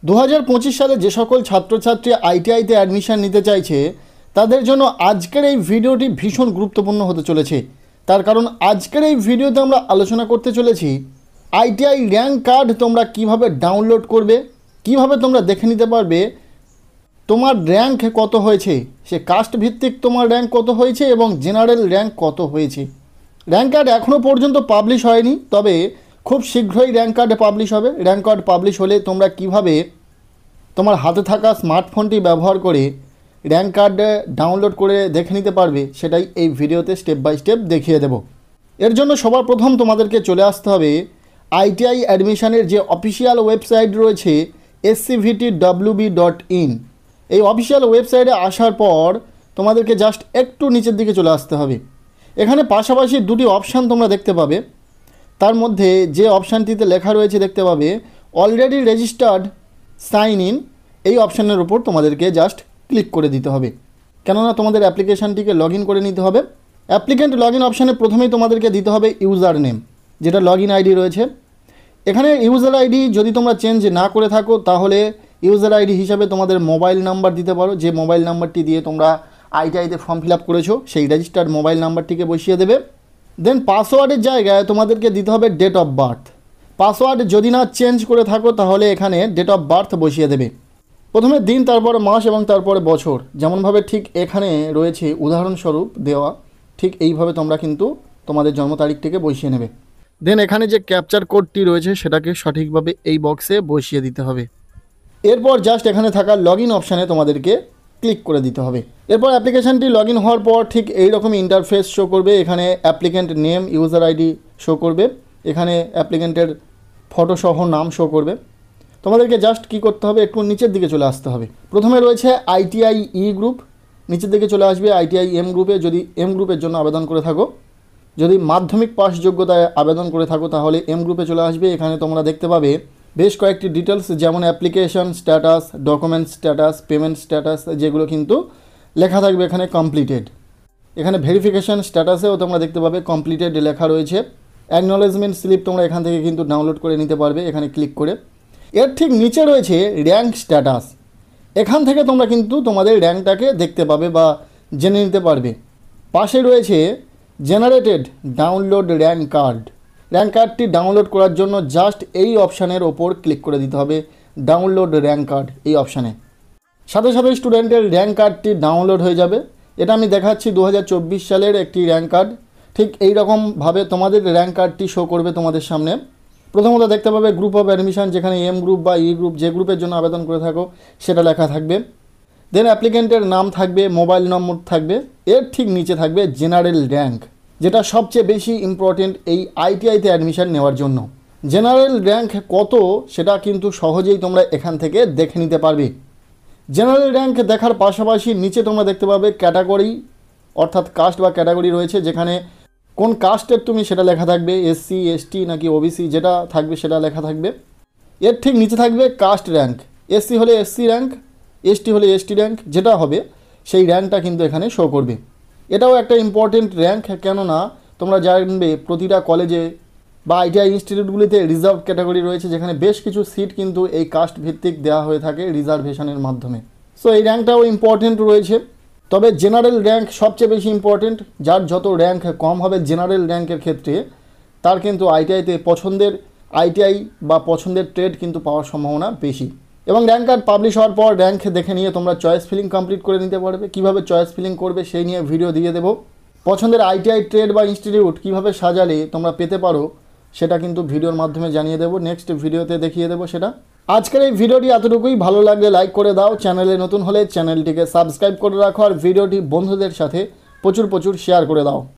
2025 সালে যে সকল ছাত্রছাত্রী আইটিআইতে অ্যাডমিশন নিতে চাইছে তাদের জন্য আজকের এই ভিডিওটি ভীষণ গুরুত্বপূর্ণ হতে চলেছে। তার কারণ আজকের এই ভিডিওতে আমরা আলোচনা করতে চলেছি আইটিআই র্যাঙ্ক কার্ড তোমরা কিভাবে ডাউনলোড করবে, কিভাবে তোমরা দেখে নিতে পারবে তোমার র্যাঙ্ক কত হয়েছে, সে কাস্ট ভিত্তিক তোমার র্যাঙ্ক কত হয়েছে এবং জেনারেল র্যাঙ্ক কত হয়েছে। র্যাঙ্ক কার্ড এখনও পর্যন্ত পাবলিশ হয়নি, তবে খুব শীঘ্রই র্যাঙ্ক কার্ড পাবলিশ হবে। র্যাঙ্ক কার্ড পাবলিশ হলে তোমরা কিভাবে তোমার হাতে থাকা স্মার্টফোনটি ব্যবহার করে র্যাঙ্ক কার্ড ডাউনলোড করে দেখে নিতে পারবে সেটাই এই ভিডিওতে স্টেপ বাই স্টেপ দেখিয়ে দেব। এর জন্য সবার প্রথম তোমাদেরকে চলে আসতে হবে আইটিআই অ্যাডমিশনের যে অফিসিয়াল ওয়েবসাইট রয়েছে scvtwb.in। এই অফিসিয়াল ওয়েবসাইটে আসার পর তোমাদেরকে জাস্ট একটু নিচের দিকে চলে আসতে হবে। এখানে পাশাপাশি দুটি অপশান তোমরা দেখতে পাবে। তার মধ্যে যে অপশানটিতে লেখা রয়েছে দেখতে পাবে অলরেডি রেজিস্টার্ড সাইন ইন, এই অপশানের উপর তোমাদেরকে জাস্ট ক্লিক করে দিতে হবে, কেননা তোমাদের অ্যাপ্লিকেশানটিকে লগ ইন করে নিতে হবে। অ্যাপ্লিকেন্ট লগ ইন অপশানে প্রথমেই তোমাদেরকে দিতে হবে ইউজার নেম, যেটা লগ ইন আইডি রয়েছে। এখানে ইউজার আইডি যদি তোমরা চেঞ্জ না করে থাকো তাহলে ইউজার আইডি হিসাবে তোমাদের মোবাইল নাম্বার দিতে পারো, যে মোবাইল নাম্বারটি দিয়ে তোমরা আইটিআইতে ফর্ম ফিল আপ করেছো সেই রেজিস্টার্ড মোবাইল নাম্বারটিকে বসিয়ে দেবে। দেন পাসওয়ার্ডের জায়গায় তোমাদেরকে দিতে হবে ডেট অফ বার্থ। পাসওয়ার্ড যদি না চেঞ্জ করে থাকো তাহলে এখানে ডেট অফ বার্থ বসিয়ে দেবে। প্রথমে দিন, তারপরে মাস এবং তারপরে বছর, যেমনভাবে ঠিক এখানে রয়েছে উদাহরণস্বরূপ দেওয়া, ঠিক এইভাবে তোমরা কিন্তু তোমাদের জন্ম তারিখটিকে বসিয়ে নেবে। দেন এখানে যে ক্যাপচার কোডটি রয়েছে সেটাকে সঠিকভাবে এই বক্সে বসিয়ে দিতে হবে। এরপর জাস্ট এখানে থাকা লগ ইন অপশানে তোমাদেরকে ক্লিক করে দিতে হবে। এরপর অ্যাপ্লিকেশানটি লগ ইন হওয়ার পর ঠিক এইরকমই ইন্টারফেস শো করবে। এখানে applicant name, user ID show করবে, এখানে অ্যাপ্লিকেন্টের ফটোসহ নাম শো করবে। তোমাদেরকে জাস্ট কি করতে হবে, একটু নিচের দিকে চলে আসতে হবে। প্রথমে রয়েছে আইটিআই ই গ্রুপ, নিচের দিকে চলে আসবে আইটিআই এম গ্রুপে যদি এম গ্রুপের জন্য আবেদন করে থাকো। যদি মাধ্যমিক পাস যোগ্যতায় আবেদন করে থাকো তাহলে এম গ্রুপে চলে আসবে। এখানে তোমরা দেখতে পাবে বেশ কয়েকটি ডিটেলস, যেমন application status, document status, payment status, যেগুলো কিন্তু লেখা থাকবে এখানে কমপ্লিটেড। এখানে ভেরিফিকেশান স্ট্যাটাসেও তোমরা দেখতে পাবে কমপ্লিটেড লেখা রয়েছে। অ্যাকনলেজমেন্ট স্লিপ তোমরা এখান থেকে কিন্তু ডাউনলোড করে নিতে পারবে এখানে ক্লিক করে। এর ঠিক নিচে রয়েছে র্যাঙ্ক স্ট্যাটাস, এখান থেকে তোমরা কিন্তু তোমাদের র্যাঙ্কটাকে দেখতে পাবে বা জেনে নিতে পারবে। পাশে রয়েছে generated download rank card. Rank কার্ডটি ডাউনলোড করার জন্য জাস্ট এই অপশানের ওপর ক্লিক করে দিতে হবে, ডাউনলোড র্যাঙ্ক কার্ড এই অপশানে। সাথে সাথে স্টুডেন্টের র্যাঙ্ক কার্ডটি ডাউনলোড হয়ে যাবে। এটা আমি দেখাচ্ছি 2024 সালের একটি র্যাঙ্ক কার্ড। ঠিক এই রকমভাবে তোমাদের র্যাঙ্ক কার্ডটি শো করবে তোমাদের সামনে। প্রথমত দেখতে পাবে গ্রুপ অফ অ্যাডমিশন, যেখানে এম গ্রুপ বা ই গ্রুপ যে গ্রুপের জন্য আবেদন করে থাকো সেটা লেখা থাকবে। দেন অ্যাপ্লিকেন্টের নাম থাকবে, মোবাইল নম্বর থাকবে। এর ঠিক নিচে থাকবে জেনারেল র্যাঙ্ক, যেটা সবচেয়ে বেশি ইম্পর্টেন্ট এই আইটিআইতে অ্যাডমিশন নেওয়ার জন্য। জেনারেল র্যাঙ্ক কত সেটা কিন্তু সহজেই তোমরা এখান থেকে দেখে নিতে পারবে। জেনারেল র্যাঙ্ক দেখার পাশাপাশি নিচে তোমরা দেখতে পাবে ক্যাটাগরি, অর্থাৎ কাস্ট বা ক্যাটাগরি রয়েছে, যেখানে কোন কাস্টের তুমি সেটা লেখা থাকবে, এসসি, এসটি নাকি ওবিসি, যেটা থাকবে সেটা লেখা থাকবে। এর ঠিক নিচে থাকবে কাস্ট র্যাঙ্ক, এসসি হলে এসসি র্যাঙ্ক, এসটি হলে এসটি র্যাঙ্ক, যেটা হবে সেই র্যাঙ্কটা কিন্তু এখানে শো করবে। এটাও একটা ইম্পর্টেন্ট র্যাঙ্ক, কেননা তোমরা জানবে প্রতিটা কলেজে বা আইটিআই ইনস্টিটিউটগুলিতে রিজার্ভ ক্যাটাগরি রয়েছে, যেখানে বেশ কিছু সিট কিন্তু এই কাস্ট ভিত্তিক দেওয়া হয়ে থাকে রিজার্ভেশনের মাধ্যমে। সো এই র্যাঙ্কটাও ইম্পর্টেন্ট রয়েছে। তবে জেনারেল র্যাঙ্ক সবচেয়ে বেশি ইম্পর্টেন্ট। যার যত র্যাঙ্ক কম হবে জেনারেল র্যাঙ্কের ক্ষেত্রে, তার কিন্তু আইটিআইতে পছন্দের আইটিআই বা পছন্দের ট্রেড কিন্তু পাওয়ার সম্ভাবনা বেশি। এবং র্যাঙ্ক কার্ড পাবলিশ হওয়ার পর র্যাঙ্ক দেখে নিয়ে তোমরা চয়েস ফিলিং কমপ্লিট করে নিতে পারবে। কীভাবে চয়েস ফিলিং করবে সেই নিয়ে ভিডিও দিয়ে দেবো। পছন্দের আইটিআই ট্রেড বা ইনস্টিটিউট কীভাবে সাজালে তোমরা পেতে পারো সেটা কিন্তু ভিডিওর মাধ্যমে জানিয়ে দেবো, নেক্সট ভিডিওতে দেখিয়ে দেবো সেটা। আজকের এই ভিডিওটি এতটুকুই। ভালো লাগলে লাইক করে দাও, চ্যানেলে নতুন হলে চ্যানেলটিকে সাবস্ক্রাইব করে রাখো, আর ভিডিওটি বন্ধুদের সাথে প্রচুর শেয়ার করে দাও।